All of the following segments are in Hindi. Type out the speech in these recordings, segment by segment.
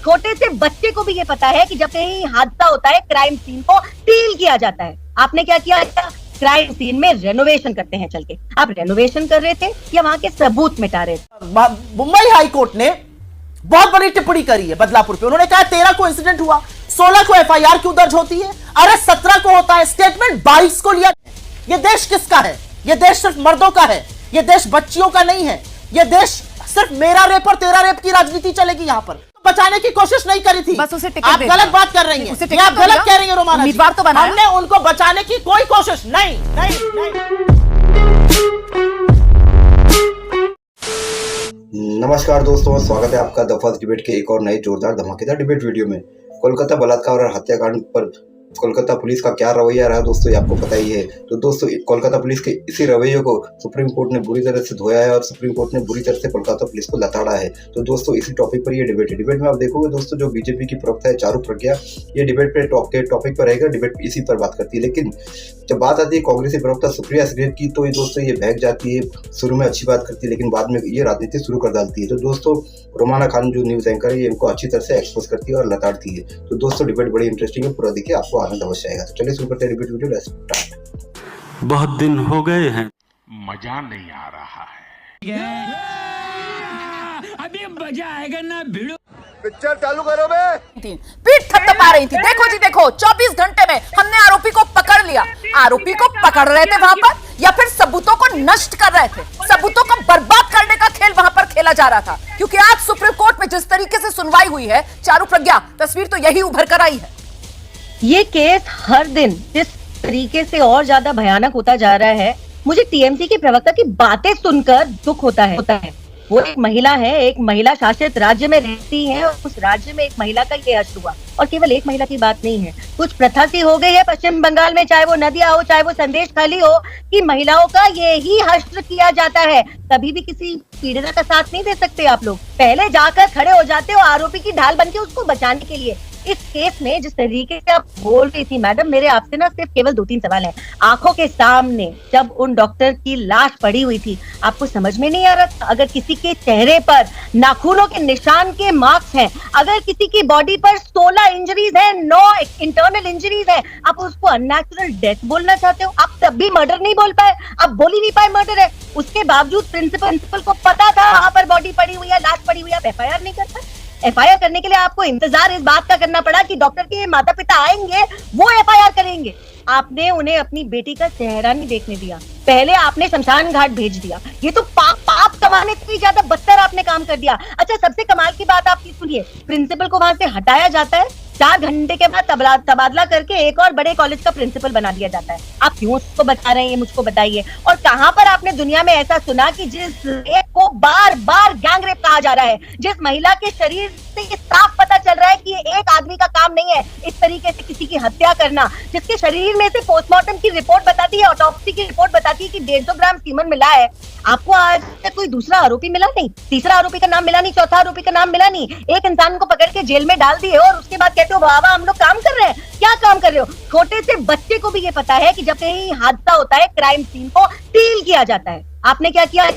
छोटे से बच्चे को भी ये पता है कि जब कहीं हादसा होता है क्राइम सीन को सील किया जाता है। आपने क्या किया? क्राइम सीन में रेनोवेशन करते हैं चल के। आप रेनोवेशन कर रहे थे या वहां के सबूत मिटा रहे थे? मुंबई हाई कोर्ट ने बहुत बड़ी टिप्पणी करी है बदलापुर पे। उन्होंने कहा 13 को इंसिडेंट हुआ, 16 को एफआईआर क्यों दर्ज होती है, अरे 17 को होता है, स्टेटमेंट 22 को लिया। ये देश किसका है? ये देश सिर्फ मर्दों का है, ये देश बच्चियों का नहीं है। ये देश सिर्फ मेरा रेप और तेरा रेप की राजनीति चलेगी। यहाँ पर बचाने की कोशिश नहीं करी थी। बस उसे टिकट आप गलत बात कर रही हैं, ये आप गलत कह रही हैं रोमाना जी। उम्मीदवार तो बनाया, हमने उनको बचाने की कोई कोशिश नहीं। नमस्कार दोस्तों, स्वागत है आपका द फर्स्ट डिबेट के एक और नए जोरदार धमाकेदार डिबेट वीडियो में। कोलकाता बलात्कार और हत्याकांड पर कोलकाता पुलिस का क्या रवैया रहा दोस्तों, ये आपको पता ही है। तो दोस्तों, कोलकाता पुलिस के इसी रवैये को सुप्रीम कोर्ट ने बुरी तरह से धोया है और सुप्रीम कोर्ट ने बुरी तरह से कोलकाता पुलिस को लताड़ा है। तो दोस्तों, इसी टॉपिक पर ये डिबेट है। डिबेट में आप देखोगे दोस्तों, जो बीजेपी की प्रवक्ता है चारू प्रज्ञा, ये डिबेट पे टॉपिक पर रहेगा, डिबेट इसी पर बात करती है। लेकिन जब बात आती है कांग्रेसी प्रवक्ता सुप्रिया सुले की, तो ये दोस्तों ये बहक जाती है। शुरू में अच्छी बात करती है, लेकिन बाद में ये राजनीति शुरू कर डालती है। तो दोस्तों, रोमाना खान जो न्यूज एंकर है, ये इनको अच्छी तरह से एक्सपोज करती है और लताड़ती है। तो दोस्तों, डिबेट बड़ी इंटरेस्टिंग है, पूरा देखिए, आपको आनंद अवश्य आएगा। तो चलिए शुरू करते हैं डिबेट वीडियो। Let's start. बहुत दिन हो गए हैं, मजा नहीं आ रहा है। अभी मजा आएगा ना भिड़ो। पिक्चर चालू करो बे। पीठ थपथपा रही थी। देखो जी देखो, 24 घंटे में हमने आरोपी को पकड़ लिया। आरोपी को पकड़ रहे थे वहां पर या फिर सबूतों को नष्ट कर रहे थे? सबूतों को बर्बाद करने का खेल वहां पर खेला जा रहा था। क्योंकि आज सुप्रीम कोर्ट में जिस तरीके से सुनवाई हुई है, चारू प्रज्ञा, तस्वीर तो यही उभर कर आई है। ये केस हर दिन जिस तरीके से और ज्यादा भयानक होता जा रहा है, मुझे टीएमसी की प्रवक्ता की बातें सुनकर दुख होता है। वो एक महिला है, एक महिला शासित राज्य में रहती है और उस राज्य में एक महिला का ये हश्र हुआ। और केवल एक महिला की बात नहीं है, कुछ प्रथा सी हो गई है पश्चिम बंगाल में, चाहे वो नदिया हो, चाहे वो संदेश खाली हो, कि महिलाओं का ये ही हश्र किया जाता है। कभी भी किसी पीड़िता का साथ नहीं दे सकते आप लोग, पहले जाकर खड़े हो जाते हो आरोपी की ढाल बनके उसको बचाने के लिए। इस केस में जिस तरीके से आप बोल रही थी मैडम, मेरे आपसे ना सिर्फ केवल 2-3 सवाल हैं। आंखों के सामने जब उन डॉक्टर की लाश पड़ी हुई थी, आपको समझ में नहीं आ रहा था? अगर किसी के चेहरे पर नाखूनों के निशान के मार्क्स हैं, अगर किसी की बॉडी पर 16 इंजरीज है, 9 इंटरनल इंजरीज है, आप उसको अननेचुरल डेथ बोलना चाहते हो? आप तब भी मर्डर नहीं बोल पाए, आप बोल ही नहीं पाए मर्डर है। उसके बावजूद प्रिंसिपल को पता था वहां पर बॉडी पड़ी हुई है, लाश पड़ी हुई है, आप एफआईआर नहीं कर पाए। एफआईआर करने के लिए आपको इंतजार इस बात का करना पड़ा कि डॉक्टर के माता पिता आएंगे, वो एफआईआर करेंगे। आपने उन्हें अपनी बेटी का चेहरा नहीं देखने दिया, पहले आपने शमशान घाट भेज दिया। ये तो पाप कमाने से ज्यादा बदतर आपने काम कर दिया। अच्छा, सबसे कमाल की बात आपकी सुनिए, प्रिंसिपल को वहां से हटाया जाता है, 4 घंटे के बाद तबादला करके एक और बड़े कॉलेज का प्रिंसिपल बना दिया जाता है। आप क्यों उसको बता रहे हैं, ये मुझको बताइए। और कहां पर आपने दुनिया में ऐसा सुना कि जिस रेप को बार बार गैंग रेप कहा जा रहा है, जिस महिला के शरीर से ये साफ पता चल रहा है कि ये एक आदमी का काम नहीं है इस तरीके से किसी की हत्या करना, जिसके शरीर में से पोस्टमार्टम की रिपोर्ट बताती है, ऑटोप्सी की रिपोर्ट बताती है कि 150 ग्राम सीमन मिला है, आपको आज तक कोई दूसरा आरोपी मिला नहीं, तीसरा आरोपी का नाम मिला नहीं, चौथा आरोपी का नाम मिला नहीं। एक इंसान को पकड़ के जेल में डाल दिए और उसके बाद कहते हो वाह वाह हम लोग काम कर रहे हैं। क्या काम कर रहे हो? छोटे से बच्चे को भी ये पता है कि जब कहीं हादसा होता है क्राइम सीन को सील किया जाता है। आपने क्या किया?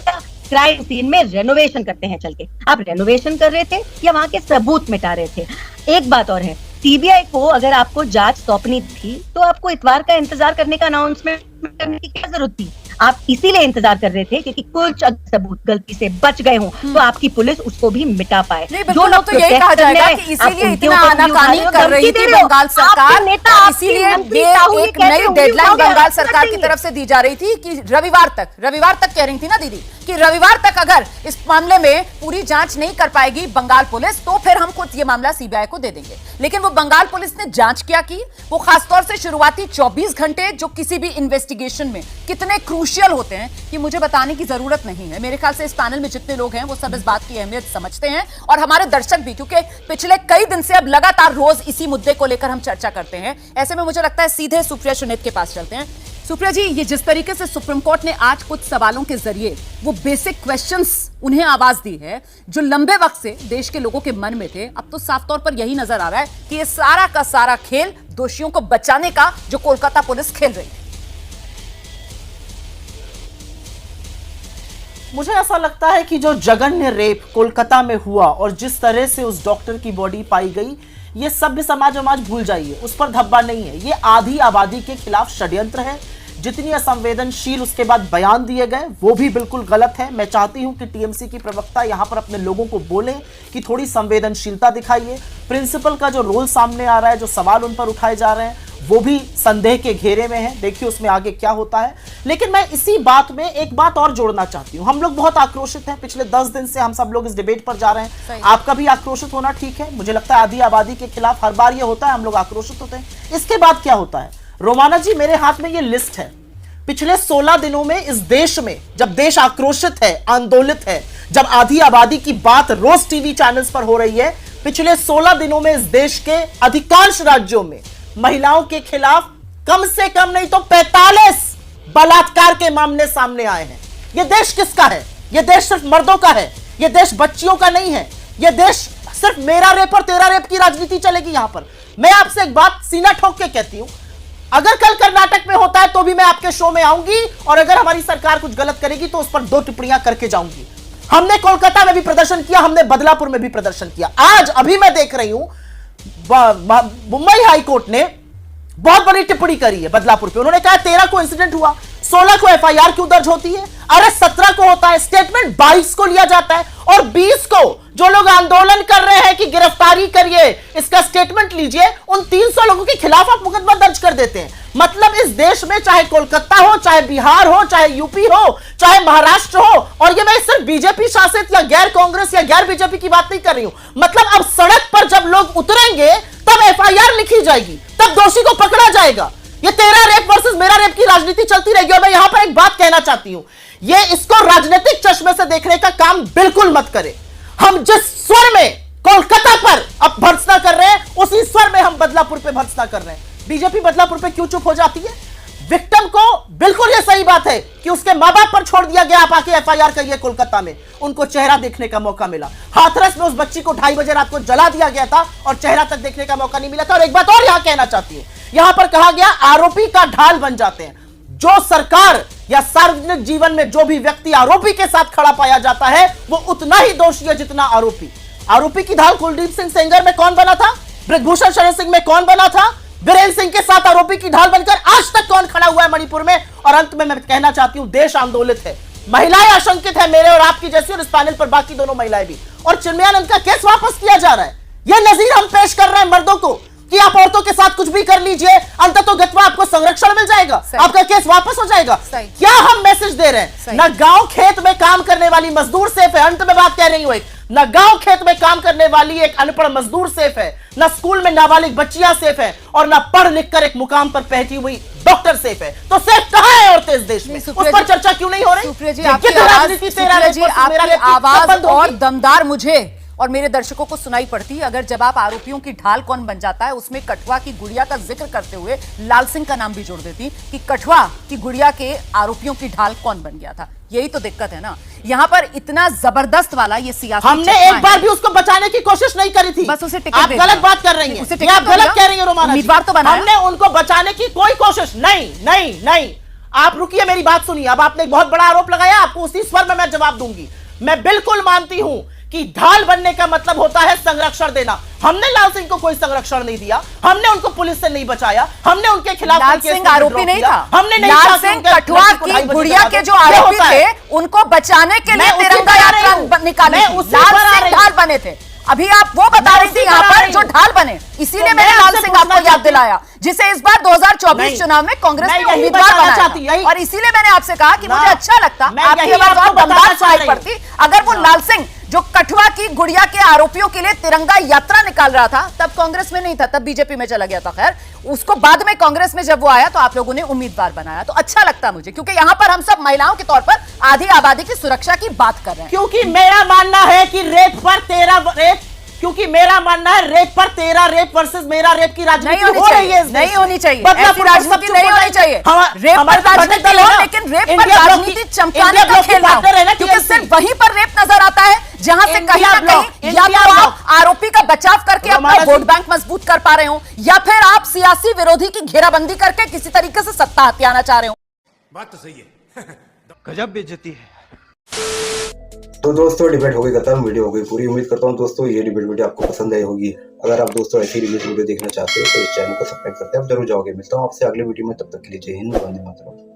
क्राइम सीन में रेनोवेशन करते हैं चल के। आप रेनोवेशन कर रहे थे या वहां के सबूत मिटा रहे थे? एक बात और है, सीबीआई को अगर आपको जांच सौंपनी थी तो आपको इतवार का इंतजार करने का अनाउंसमेंट करने की क्या जरूरत थी? आप इसीलिए इंतजार कर रहे थे क्योंकि कुछ सबूत गलती से बच गए हों तो आपकी पुलिस उसको भी मिटा पाए। जो लोग तो यही कहा जाएगा कि इसीलिए इतना आनाकानी कर रही थी बंगाल सरकार, इसीलिए ये एक नई डेडलाइन बंगाल सरकार की तरफ से दी जा रही थी कि रविवार तक कह रही थी ना दीदी कि रविवार तक अगर इस मामले में पूरी जांच नहीं कर पाएगी बंगाल पुलिस तो फिर हम खुद ये मामला सीबीआई को दे देंगे। लेकिन वो बंगाल पुलिस ने जांच क्या की, वो खासतौर से शुरुआती 24 घंटे जो किसी भी इन्वेस्टिगेशन में कितने क्रूशियल होते हैं कि मुझे बताने की जरूरत नहीं है। मेरे ख्याल से इस पैनल में जितने लोग हैं वो सब इस बात की अहमियत समझते हैं और हमारे दर्शक भी, क्योंकि पिछले कई दिन से अब लगातार रोज इसी मुद्दे को लेकर हम चर्चा करते हैं। ऐसे में मुझे लगता है सीधे सुप्रिया सुनीत के पास चलते हैं। सुप्रिया जी, ये जिस तरीके से सुप्रीम कोर्ट ने आज कुछ सवालों के जरिए वो बेसिक क्वेश्चंस उन्हें आवाज दी है जो लंबे वक्त से देश के लोगों के मन में थे, अब तो साफ तौर पर यही नजर आ रहा है कि ये सारा का सारा खेल दोषियों को बचाने का जो कोलकाता पुलिस खेल रही है। मुझे ऐसा लगता है कि जो जघन्य रेप कोलकाता में हुआ और जिस तरह से उस डॉक्टर की बॉडी पाई गई, ये सभ्य समाज भूल जाइए, उस पर धब्बा नहीं है। ये आधी आबादी के खिलाफ षड्यंत्र है। जितनी असंवेदनशील उसके बाद बयान दिए गए वो भी बिल्कुल गलत है। मैं चाहती हूं कि टीएमसी की प्रवक्ता यहां पर अपने लोगों को बोले कि थोड़ी संवेदनशीलता दिखाइए। प्रिंसिपल का जो रोल सामने आ रहा है, जो सवाल उन पर उठाए जा रहे हैं, वो भी संदेह के घेरे में है। देखिए उसमें आगे क्या होता है। लेकिन मैं इसी बात में एक बात और जोड़ना चाहती हूं। हम लोग बहुत आक्रोशित हैं, पिछले 10 दिन से हम सब लोग इस डिबेट पर जा रहे हैं। आपका भी आक्रोशित होना ठीक है। मुझे लगता है आधी आबादी के खिलाफ हर बार ये होता है, हम लोग आक्रोशित होते हैं। इसके बाद क्या होता है, रोमाना जी, मेरे हाथ में ये लिस्ट है। पिछले 16 दिनों में इस देश में, जब देश आक्रोशित है, आंदोलित है, जब आधी आबादी की बात रोज टीवी चैनल्स पर हो रही है, पिछले 16 दिनों में इस देश के अधिकांश राज्यों में महिलाओं के खिलाफ कम से कम नहीं तो 45 बलात्कार के मामले सामने आए हैं। यह देश किसका है? यह देश सिर्फ मर्दों का है, यह देश बच्चियों का नहीं है। यह देश सिर्फ मेरा रेप और तेरा रेप की राजनीति चलेगी यहां पर। मैं आपसे एक बात सीना ठोक के कहती हूं, अगर कल कर्नाटक में होता है तो भी मैं आपके शो में आऊंगी, और अगर हमारी सरकार कुछ गलत करेगी तो उस पर 2 टिप्पणियां करके जाऊंगी। हमने कोलकाता में भी प्रदर्शन किया, हमने बदलापुर में भी प्रदर्शन किया। आज अभी मैं देख रही हूं मुंबई हाई कोर्ट ने बहुत बड़ी टिप्पणी करी है बदलापुर पे। उन्होंने कहा 13 को इंसिडेंट हुआ, 16 को एफआईआर क्यों दर्ज होती है? अरे 17 को होता है, स्टेटमेंट 22 को लिया जाता है, और 20 को जो लोग आंदोलन कर रहे हैं कि गिरफ्तारी करिए, इसका स्टेटमेंट लीजिए, उन 300 लोगों के खिलाफ आप मुकदमा दर्ज कर देते हैं। मतलब इस देश में चाहे कोलकाता हो, चाहे बिहार हो, चाहे यूपी हो, चाहे महाराष्ट्र हो, और ये मैं सिर्फ बीजेपी शासित या गैर कांग्रेस या गैर बीजेपी की बात नहीं कर रही हूं, मतलब अब सड़क पर जब लोग उतरेंगे तब एफआईआर लिखी जाएगी, तब दोषी को पकड़ा जाएगा। ये तेरा रेप वर्सेस मेरा रेप की राजनीति चलती रहेगी। और मैं यहां पर एक बात कहना चाहती हूं, ये इसको राजनीतिक चश्मे से देखने का काम बिल्कुल मत करें। हम जिस स्वर में कोलकाता पर अब भर्त्सना कर रहे हैं, उसी स्वर में हम बदलापुर पे भर्त्सना कर रहे हैं। बीजेपी बदलापुर पे क्यों चुप हो जाती है? विक्टिम को बिल्कुल ये सही बात है कि उसके मां बाप पर छोड़ दिया गया, आप आके एफआईआर करिए। कोलकाता में उनको चेहरा देखने का मौका मिला। हाथरस में उस बच्ची को 2:30 बजे रात को जला दिया गया था और चेहरा तक देखने का मौका नहीं मिला था। और एक बात और यहां कहना चाहती हूं, यहां पर कहा गया आरोपी का ढाल बन जाते हैं। जो सरकार या सार्वजनिक जीवन में जो भी व्यक्ति आरोपी के साथ खड़ा पाया जाता है, वो उतना ही दोषी है जितना आरोपी। आरोपी की ढाल कुलदीप सिंह सेंगर में कौन बना था? ब्रजभूषण शरण सिंह में कौन बना था? वीरेंद्र सिंह के साथ आरोपी की ढाल बनकर आज तक कौन खड़ा हुआ है मणिपुर में? और अंत में मैं कहना चाहती हूं, देश आंदोलित है, महिलाएं आशंकित है, मेरे और आपकी जैसी, और इस पैनल पर बाकी दोनों महिलाएं भी। और चिन्मयानंद का केस वापस किया जा रहा है। यह नजीर हम पेश कर रहे हैं मर्दों को कि आप औरतों के साथ कुछ भी कर लीजिए, अंततोगत्वा आपको संरक्षण मिल जाएगा, आपका केस वापस हो जाएगा। क्या हम मैसेज दे रहे हैं? न गांव खेत में काम करने वाली मजदूर सेफ है, अंत में बात कह रही हूं, एक न गांव खेत में काम करने वाली एक अनपढ़ मजदूर सेफ है, न स्कूल में नाबालिग बच्चियां सेफ है, और न पढ़ लिख कर एक मुकाम पर पहुंची हुई डॉक्टर सेफ है। तो सेफ कहां है औरतें इस देश में? उस पर चर्चा क्यों नहीं हो रही? सुप्रिया जी, आपकी आवाज और दमदार मुझे और मेरे दर्शकों को सुनाई पड़ती अगर जब आप आरोपियों की ढाल कौन बन जाता है, उसमें कठुआ की गुड़िया का जिक्र करते हुए लाल सिंह का नाम भी जोड़ देती कि कठुआ की गुड़िया के आरोपियों की ढाल कौन बन गया था। यही तो दिक्कत है ना, यहाँ पर इतना जबरदस्त वाला ये सियासी हमने एक बार भी उसको बचाने की कोशिश नहीं करी थी। बस उसे टिकट आप गलत बात कर रही हैं, आप गलत कह रही हैं रोमाना जी। उम्मीदवार तो बनाया, हमने उनको बचाने की कोई कोशिश नहीं। आप रुकिए, मेरी बात सुनिए। अब आपने एक बहुत बड़ा आरोप लगाया, आपको उसी स्वर में मैं जवाब दूंगी। मैं बिल्कुल मानती हूं कि ढाल बनने का मतलब होता है संरक्षण देना। हमने लाल सिंह को कोई संरक्षण नहीं दिया, हमने उनको पुलिस से नहीं बचाया, हमने उनके खिलाफ लाल सिंह आरोपी नहीं था, हमने नहीं लाल सिंह कठुआ की गुड़िया के जो आरोपी थे उनको बचाने के लिए तिरंगा यात्रा निकाली, लाल सिंह ढाल बने थे। अभी आप वो बता रही थी यहाँ पर जो ढाल बने, इसीलिए मैंने लाल सिंह आपको याद दिलाया, जिसे इस बार 2024 चुनाव में कांग्रेस ने उम्मीदवार बनाया। और इसीलिए मैंने आपसे कहा कि मुझे अच्छा लगता आपकी आवाज और दमदार सुनाई पड़ती अगर वो लाल सिंह जो कठुआ की गुड़िया के आरोपियों के लिए तिरंगा यात्रा निकाल रहा था, तब कांग्रेस में नहीं था, तब बीजेपी में चला गया था। खैर, उसको बाद में कांग्रेस में जब वो आया तो आप लोगों ने उम्मीदवार बनाया, तो अच्छा लगता मुझे, क्योंकि यहां पर हम सब महिलाओं के तौर पर आधी आबादी की सुरक्षा की बात कर रहे हैं। क्योंकि मेरा मानना है कि रेप पर तेरा रेप, क्योंकि मेरा मानना है रेप पर तेरा रेप वर्सेस मेरा रेप की राजनीति हो रही है। नहीं होनी चाहिए, ऐसी राजनीति नहीं होनी चाहिए। रेप पर राजनीति हो, लेकिन रेप पर राजनीति चमकाने का खेल ना हो, क्योंकि सिर्फ वहीं पर रेप नजर आता है जहां से कहीं ना कहीं या तो आप आरोपी का बचाव करके अपना वोट बैंक मजबूत कर पा रहे हो, या फिर आप सियासी विरोधी की घेराबंदी करके किसी तरीके से सत्ता हथियाना चाह रहे हो। बात तो सही है। गजब बेइज्जती है। तो दोस्तों डिबेट हो गई खत्म, वीडियो हो गई पूरी। उम्मीद करता हूँ दोस्तों ये डिबेट वीडियो आपको पसंद आई होगी। अगर आप दोस्तों ऐसी डिबेट वीडियो देखना चाहते हो तो इस चैनल को सब्सक्राइब करते हैं, आप जरूर जाओगे। मिलता हूँ आपसे अगले वीडियो में, तब तक के लिए जय हिंद, वंदे मातरम।